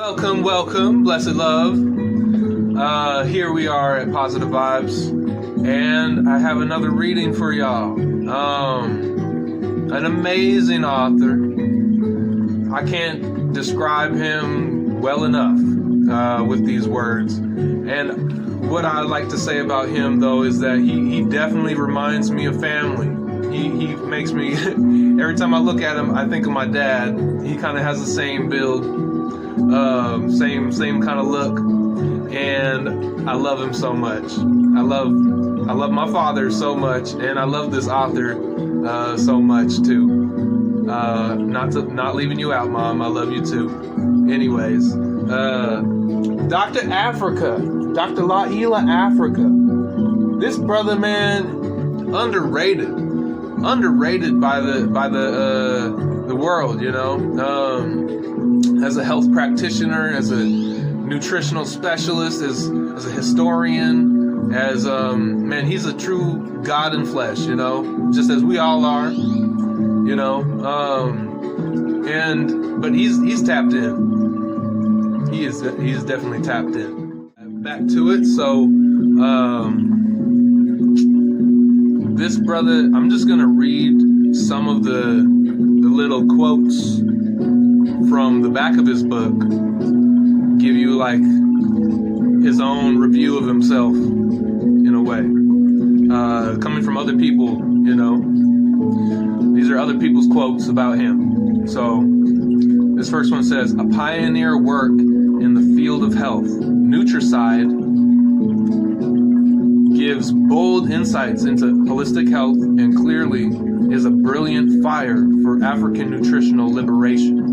Welcome, blessed love. Here we are at Positive Vibes, and I have another reading for y'all. An amazing author. I can't describe him well enough with these words. And what I like to say about him, though, is that he definitely reminds me of family. He makes me, every time I look at him, I think of my dad. He kind of has the same build, same kind of look, and I love him so much. I love my father so much, and I love this author so much too. Not leaving you out, Mom. I love you too. Anyways, Dr. Afrika, Dr. Llaila Afrika. This brother, man, underrated by the world, you know. As a health practitioner, as a nutritional specialist, as a historian, as man, he's a true God in flesh, you know, just as we all are, you know. But he's tapped in. He is definitely tapped in. Back to it. So this brother, I'm just gonna read some of the little quotes from the back of his book, give you like his own review of himself in a way, coming from other people, you know. These are other people's quotes about him. So this first one says, a pioneer work in the field of health, Nutricide gives bold insights into holistic health and clearly is a brilliant fire for African nutritional liberation.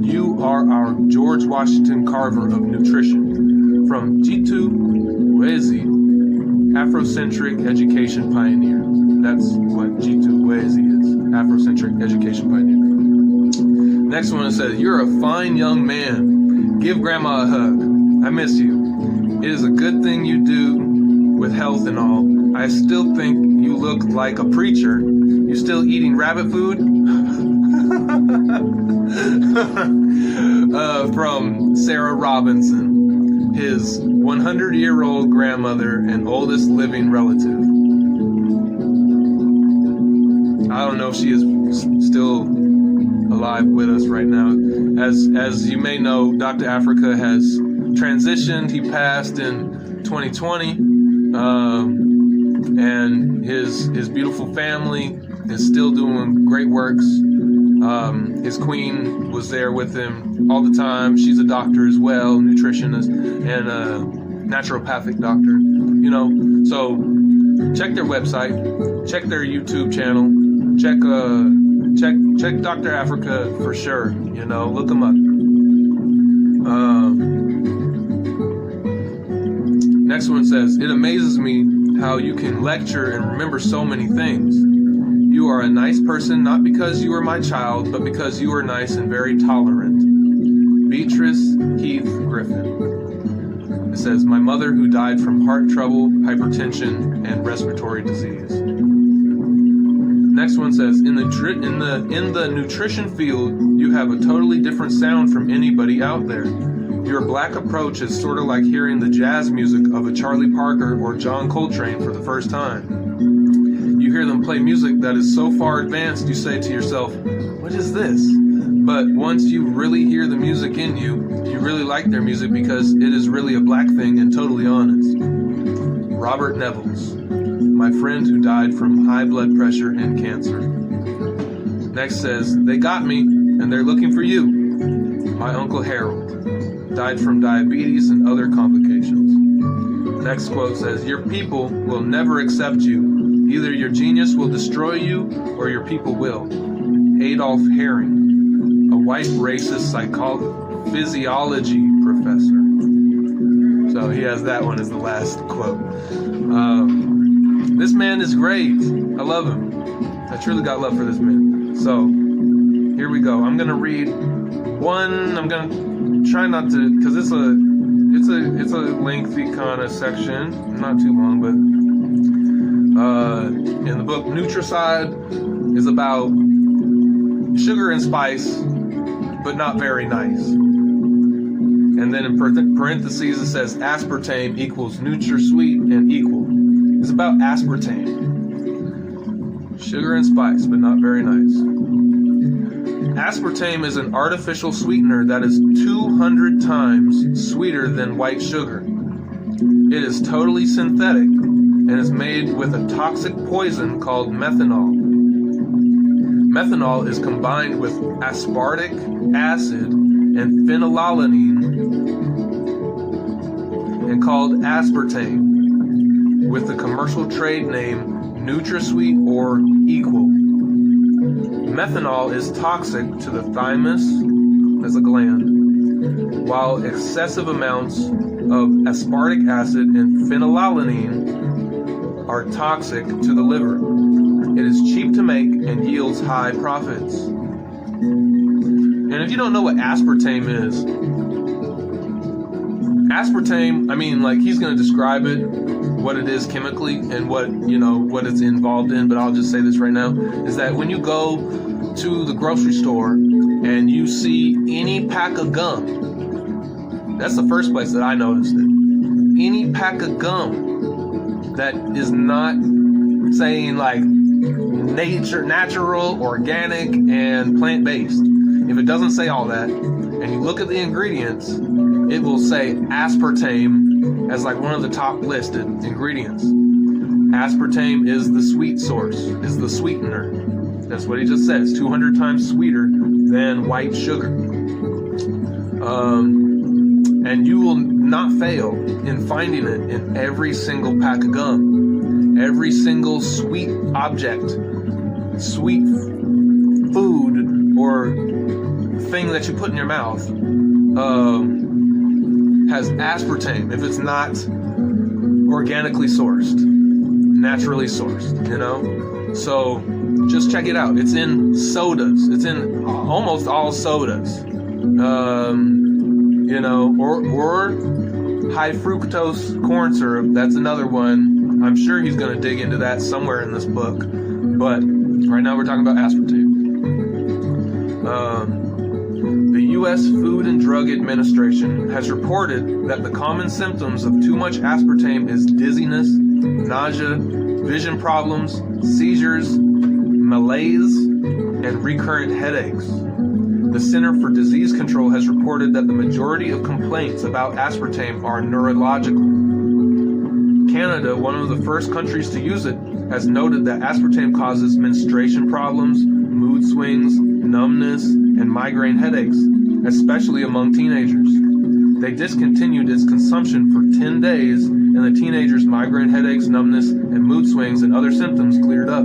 You are our George Washington Carver of nutrition. From Jitu Wezi, Afrocentric education pioneer. That's what Jitu Wezi is, Afrocentric education pioneer. Next one says, you're a fine young man. Give grandma a hug. I miss you. It is a good thing you do with health and all. I still think you look like a preacher. You still eating rabbit food? From Sarah Robinson, his 100-year-old grandmother and oldest living relative. I don't know if she is still alive with us right now. As you may know, Dr. Afrika has transitioned. He passed in 2020, and his beautiful family is still doing great works. His queen was there with him all the time. She's a doctor as well, nutritionist, and a naturopathic doctor, you know. So check their website, check their YouTube channel, check Dr. Afrika for sure, you know, look him up. Next one says, it amazes me how you can lecture and remember so many things. You are a nice person, not because you are my child, but because you are nice and very tolerant. Beatrice Heath Griffin. It says, my mother who died from heart trouble, hypertension, and respiratory disease. Next one says, in the nutrition field, you have a totally different sound from anybody out there. Your black approach is sort of like hearing the jazz music of a Charlie Parker or John Coltrane for the first time. You hear them play music that is so far advanced, you say to yourself, what is this? But once you really hear the music in you, you really like their music because it is really a black thing and totally honest. Robert Nevels, my friend who died from high blood pressure and cancer. Next says, they got me and they're looking for you. My Uncle Harold died from diabetes and other complications. Next quote says, your people will never accept you. Either your genius will destroy you, or your people will. Adolf Herring, a white racist physiology professor. So he has that one as the last quote. This man is great. I love him. I truly got love for this man. So here we go. I'm gonna read one. I'm gonna try not to, because it's a lengthy kind of section. Not too long, but. In the book, Nutricide is about sugar and spice, but not very nice. And then in parentheses it says aspartame equals Nutricide and equal. It's about aspartame. Sugar and spice, but not very nice. Aspartame is an artificial sweetener that is 200 times sweeter than white sugar. It is totally synthetic and is made with a toxic poison called methanol. Methanol is combined with aspartic acid and phenylalanine and called aspartame, with the commercial trade name Nutricide or equal. Methanol is toxic to the thymus as a gland, while excessive amounts of aspartic acid and phenylalanine are toxic to the liver. It is cheap to make and yields high profits. And if you don't know what aspartame is, aspartame, I mean, like, he's going to describe it, what it is chemically and what it's involved in, but I'll just say this right now, is that when you go to the grocery store and you see any pack of gum, that's the first place that I noticed it. Any pack of gum that is not saying like natural, organic, and plant-based, if it doesn't say all that, and you look at the ingredients, it will say aspartame as like one of the top listed ingredients. Aspartame is the sweet source, is the sweetener. That's what he just says, 200 times sweeter than white sugar. And you will not fail in finding it in every single pack of gum, every single sweet object, sweet food or thing that you put in your mouth has aspartame if it's not organically sourced, naturally sourced, So just check it out. It's in sodas. It's in almost all sodas. Or high fructose corn syrup. That's another one. I'm sure he's going to dig into that somewhere in this book. But right now we're talking about aspartame. The U.S. Food and Drug Administration has reported that the common symptoms of too much aspartame is dizziness, nausea, vision problems, seizures, malaise, and recurrent headaches. The Center for Disease Control has reported that the majority of complaints about aspartame are neurological. Canada, one of the first countries to use it, has noted that aspartame causes menstruation problems, mood swings, numbness, and migraine headaches, especially among teenagers. They discontinued its consumption for 10 days, and the teenagers' migraine headaches, numbness, and mood swings and other symptoms cleared up.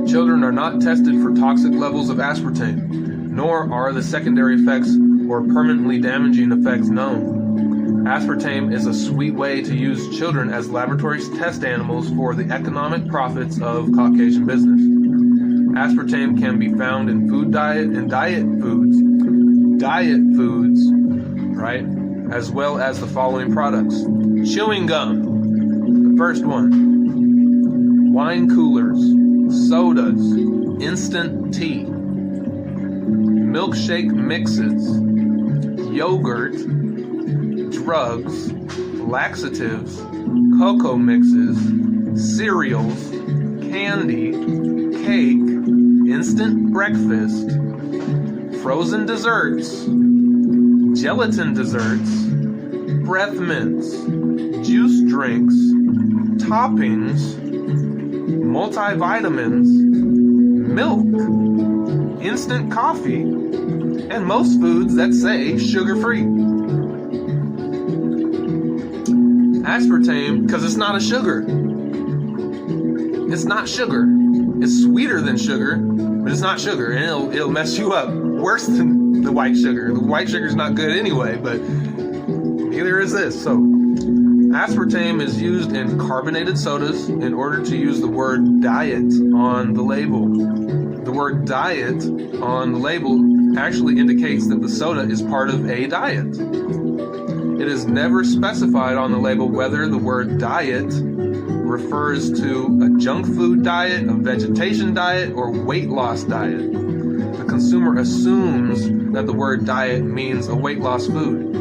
Children are not tested for toxic levels of aspartame, nor are the secondary effects or permanently damaging effects known. Aspartame is a sweet way to use children as laboratory test animals for the economic profits of Caucasian business. Aspartame can be found in diet foods, right? As well as the following products. Chewing gum, the first one. Wine coolers, sodas, instant tea, milkshake mixes, yogurt, drugs, laxatives, cocoa mixes, cereals, candy, cake, instant breakfast, frozen desserts, gelatin desserts, breath mints, juice drinks, toppings, multivitamins, milk, instant coffee, and most foods that say sugar-free. Aspartame, because it's not a sugar. It's not sugar. It's sweeter than sugar, but it's not sugar, and it'll mess you up worse than the white sugar. The white sugar's not good anyway, but neither is this. So aspartame is used in carbonated sodas in order to use the word diet on the label. The word diet on the label actually indicates that the soda is part of a diet. It is never specified on the label whether the word diet refers to a junk food diet, a vegetation diet, or weight loss diet. The consumer assumes that the word diet means a weight loss food.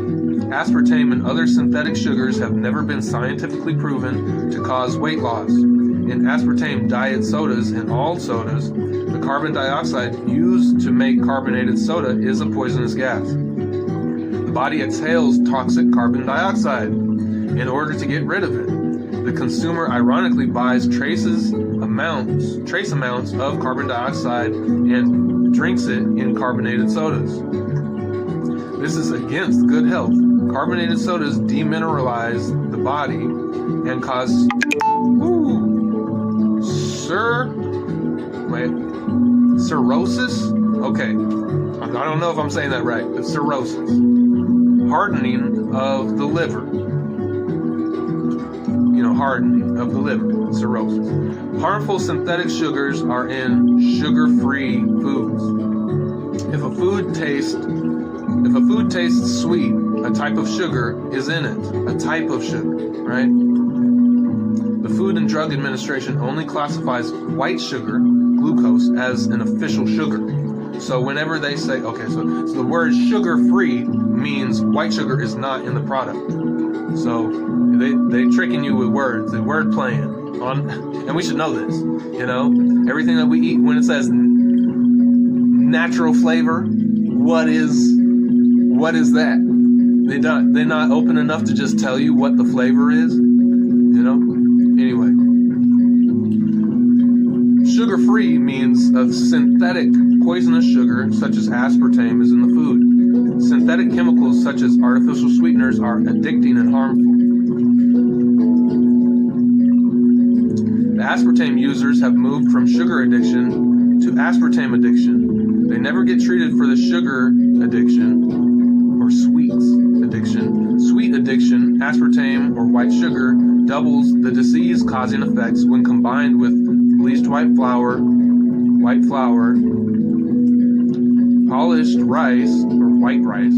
Aspartame and other synthetic sugars have never been scientifically proven to cause weight loss. In aspartame diet sodas and all sodas, the carbon dioxide used to make carbonated soda is a poisonous gas. The body exhales toxic carbon dioxide in order to get rid of it. The consumer ironically buys trace amounts of carbon dioxide and drinks it in carbonated sodas. This is against good health. Carbonated sodas demineralize the body and cause cirrhosis? Okay, I don't know if I'm saying that right, but cirrhosis. Hardening of the liver. Hardening of the liver, cirrhosis. Harmful synthetic sugars are in sugar-free foods. If a food tastes sweet, a type of sugar is in it. A type of sugar, right? The Food and Drug Administration only classifies white sugar, glucose, as an official sugar. So whenever they say, so the word sugar-free means white sugar is not in the product. So they tricking you with words, the word playing and we should know this. Everything that we eat, when it says natural flavor, what is that? They're not open enough to just tell you what the flavor is. Anyway, sugar-free means a synthetic poisonous sugar such as aspartame is in the food. Synthetic chemicals such as artificial sweeteners are addicting and harmful. The aspartame users have moved from sugar addiction to aspartame addiction. They never get treated for the sugar addiction or sweets addiction. Sweet addiction, aspartame or white sugar, doubles the disease-causing effects when combined with bleached white flour, polished rice or white rice,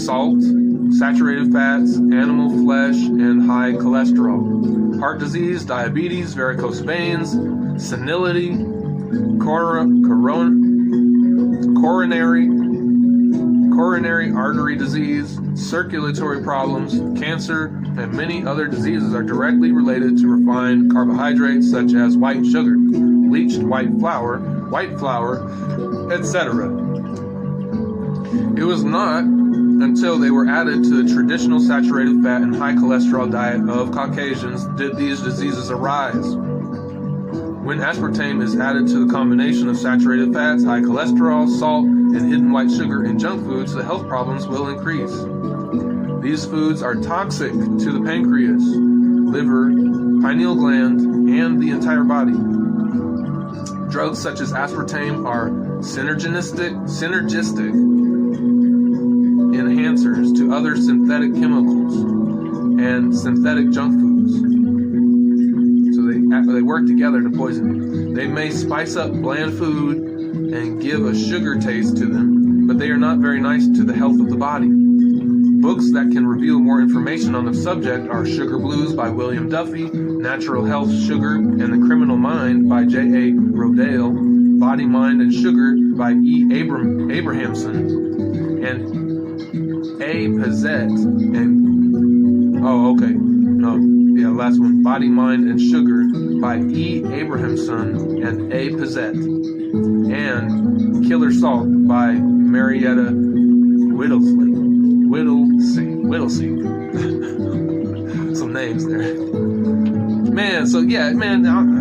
salt, saturated fats, animal flesh, and high cholesterol. Heart disease, diabetes, varicose veins, senility, coronary artery disease, circulatory problems, cancer, and many other diseases are directly related to refined carbohydrates such as white sugar, bleached white flour, etc. It was not until they were added to the traditional saturated fat and high cholesterol diet of Caucasians did these diseases arise. When aspartame is added to the combination of saturated fats, high cholesterol, salt, and hidden white sugar in junk foods, the health problems will increase. These foods are toxic to the pancreas, liver, pineal gland, and the entire body. Drugs such as aspartame are synergistic enhancers to other synthetic chemicals and synthetic junk foods. So they work together to poison you. They may spice up bland food and give a sugar taste to them, but they are not very nice to the health of the body. Books that can reveal more information on the subject are Sugar Blues by William Duffy, Natural Health, Sugar, and the Criminal Mind by J.A. Rodale, Body, Mind, and Sugar by E. Abrahamson, and A. Pizzette, last one, Body, Mind, and Sugar by E. Abrahamson and A. Pizzette, and Killer Salt by Marietta Whittlesey. Some names there.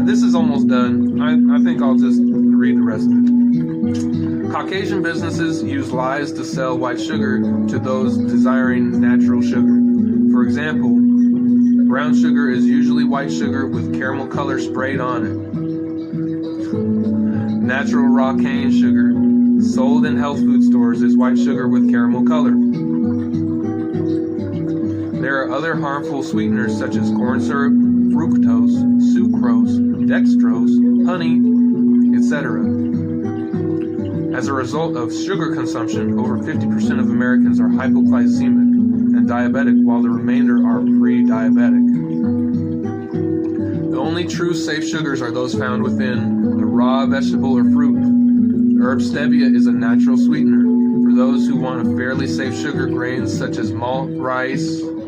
This is almost done. I think I'll just read the rest of it. Caucasian businesses use lies to sell white sugar to those desiring natural sugar. For example, brown sugar is usually white sugar with caramel color sprayed on it. Natural raw cane sugar sold in health food stores is white sugar with caramel color. There are other harmful sweeteners such as corn syrup, fructose, sucrose, dextrose, honey, etc. As a result of sugar consumption, over 50% of Americans are hypoglycemic and diabetic, while the remainder are pre-diabetic. The only true safe sugars are those found within the raw vegetable or fruit. Herb stevia is a natural sweetener. For those who want a fairly safe sugar, grains such as malt, rice, or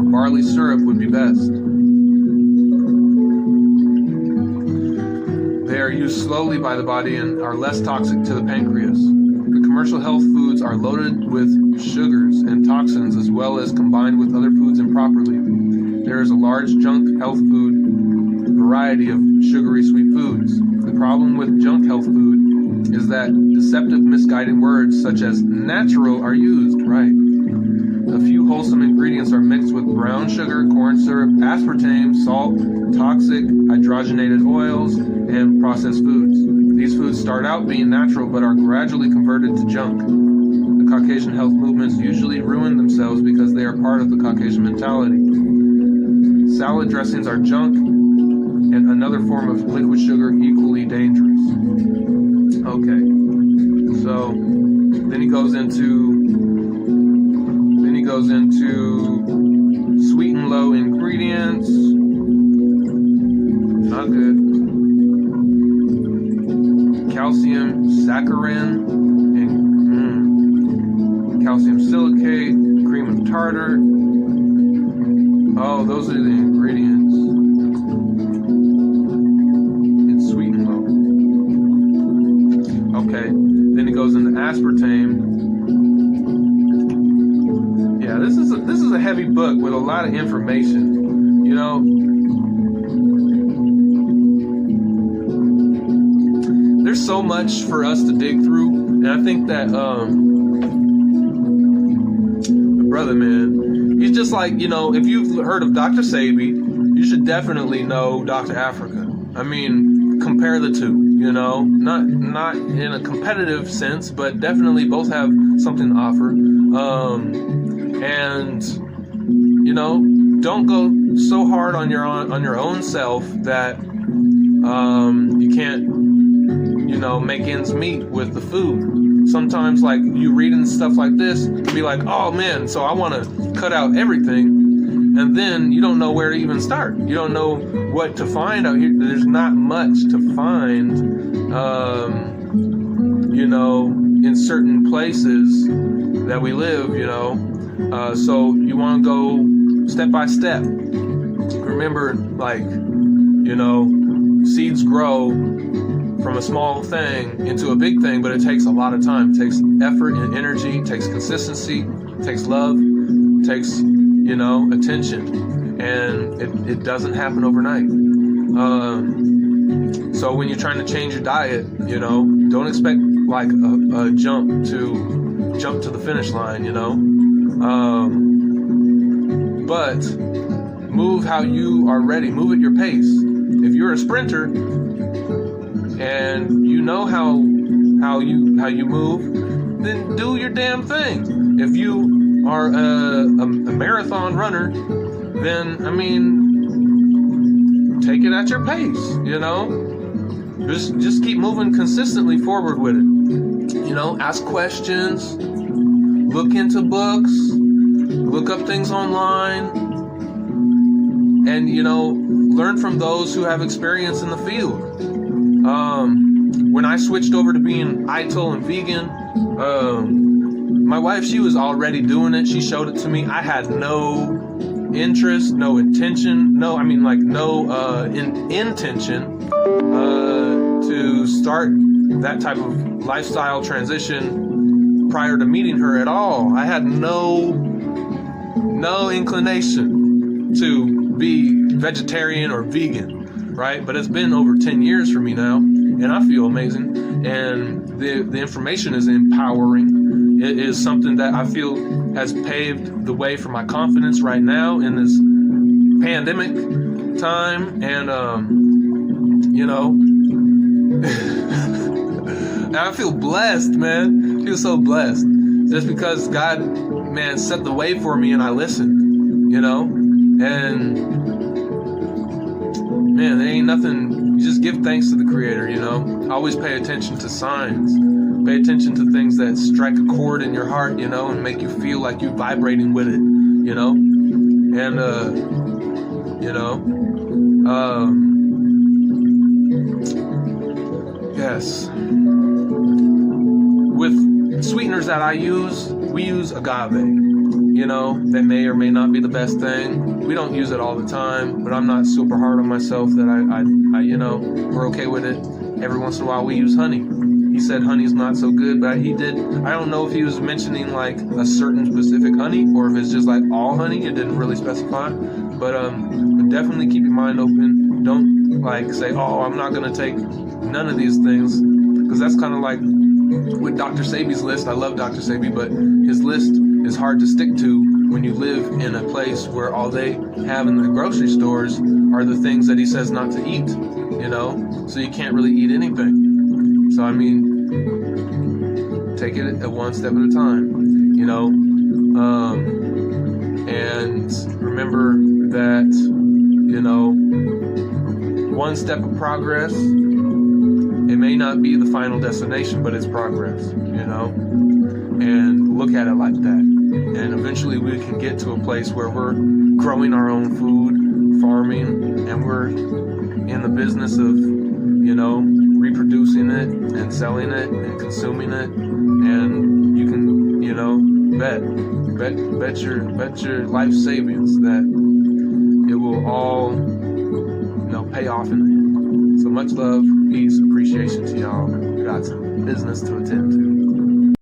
barley syrup would be best. They are used slowly by the body and are less toxic to the pancreas. The commercial health foods are loaded with sugars and toxins, as well as combined with other foods improperly. There is a large junk health food variety of sugary sweet foods. The problem with junk health food is that deceptive, misguided words such as natural are used, right? A few wholesome ingredients are mixed with brown sugar, corn syrup, aspartame, salt, toxic, hydrogenated oils, and processed foods. These foods start out being natural but are gradually converted to junk. The Caucasian health movements usually ruin themselves because they are part of the Caucasian mentality. Salad dressings are junk, and another form of liquid sugar equally dangerous. Okay, so then he goes into sweet and low ingredients. Not good. Calcium saccharin and calcium silicate, cream of tartar. Oh, those are the ingredients. It's sweet and low. Okay, then it goes into aspartame. Yeah, this is a heavy book with a lot of information. You know, there's so much for us to dig through, and I think that the brother, man, he's just like, you know, if you've heard of Dr. Sebi, you should definitely know Dr. Afrika. I mean, compare the two, you know, not in a competitive sense, but definitely both have something to offer. And you know, don't go so hard on your own self that you can't, you know, make ends meet with the food. Sometimes, like, you reading stuff like this, be like, oh man, so I want to cut out everything, and then you don't know where to even start. You don't know what to find out here. There's not much to find, you know, in certain places that we live, you know. So you want to go step by step. Remember, like, you know, seeds grow from a small thing into a big thing, but it takes a lot of time. It takes effort and energy, it takes consistency, it takes love, it takes, you know, attention, and it doesn't happen overnight. So when you're trying to change your diet, you know, don't expect like a jump to the finish line, you know. But move how you are ready. Move at your pace. If you're a sprinter and you know how you move, then do your damn thing. If you are a marathon runner, then I mean, take it at your pace. You know, just keep moving consistently forward with it. You know, ask questions. Look into books, look up things online, and, you know, learn from those who have experience in the field. When I switched over to being ITIL and vegan, my wife, she was already doing it. She showed it to me. I had no interest, no intention, no intention to start that type of lifestyle transition prior to meeting her at all. I had no inclination to be vegetarian or vegan, right? But it's been over 10 years for me now, and I feel amazing. And the information is empowering. It is something that I feel has paved the way for my confidence right now in this pandemic time. And you know, I feel blessed, man. I feel so blessed. Just because God, man, set the way for me and I listened, you know? And, man, there ain't nothing. You just give thanks to the Creator, you know? Always pay attention to signs. Pay attention to things that strike a chord in your heart, you know, and make you feel like you're vibrating with it, you know? And, you know, Yes. With sweeteners that I use, we use agave. You know, they may or may not be the best thing. We don't use it all the time, but I'm not super hard on myself that I you know, we're okay with it. Every once in a while we use honey. He said honey's not so good, but he did. I don't know if he was mentioning like a certain specific honey or if it's just like all honey. It didn't really specify, but definitely keep your mind open. Don't like say, oh, I'm not gonna take none of these things, because that's kind of like with Dr. Sebi's list. I love Dr. Sebi, but his list is hard to stick to when you live in a place where all they have in the grocery stores are the things that he says not to eat, you know, so you can't really eat anything. So, I mean, take it at one step at a time, you know, and remember that, you know, one step of progress, it may not be the final destination, but it's progress, you know, and look at it like that. And eventually we can get to a place where we're growing our own food, farming, and we're in the business of, you know, reproducing it and selling it and consuming it. And you can, you know, bet your life savings that it will all, you know, pay off in the end. So much love, peace, appreciation to y'all. We got some business to attend to.